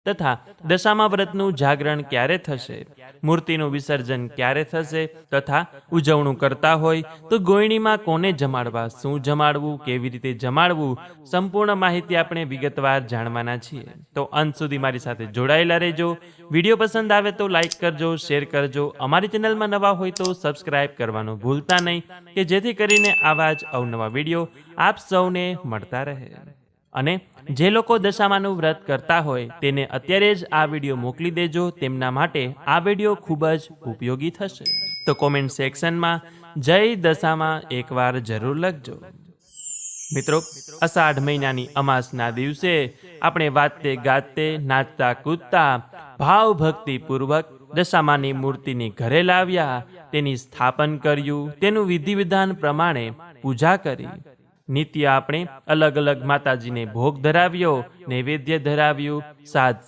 તથા દશામા વ્રતનું જાગરણ ક્યારે થશે, મૂર્તિનું વિસર્જન ક્યારે થશે તથા ઉજવણું કરતા હોય તો ગોયણીમાં કોને જમાડવા, શું જમાડવું, કેવી રીતે જમાડવું, સંપૂર્ણ માહિતી આપણે વિગતવાર જાણવાના છીએ. તો અંત સુધી મારી સાથે જોડાયેલા રહેજો. વિડીયો પસંદ આવે તો લાઈક કરજો, શેર કરજો. અમારી ચેનલમાં નવા હોય તો સબસ્ક્રાઇબ કરવાનું ભૂલતા નહીં, કે જેથી કરીને આવા જ અવનવા વિડીયો આપ સૌને મળતા રહે. અને જે લોકો દશામાનું વ્રત કરતા હોય તેને અત્યારે જ આ વિડીયો મોકલી દેજો. તેમના માટે આ વિડીયો ખૂબ જ ઉપયોગી થશે. તો કોમેન્ટ સેક્શનમાં જય દશામાં એકવાર જરૂર લખજો. મિત્રો, અષાઢ મહિનાની અમાસના દિવસે આપણે વાતે ગાતે, નાચતા કૂદતા, ભાવ ભક્તિપૂર્વક દશામાની મૂર્તિની ઘરે લાવ્યા, તેની સ્થાપન કર્યું, તેનું વિધિ વિધાન પ્રમાણે પૂજા કરી. નિત્ય આપણે અલગ અલગ માતાજીને ભોગ ધરાવ્યો, નૈવેદ્ય ધરાવ્યું, સાત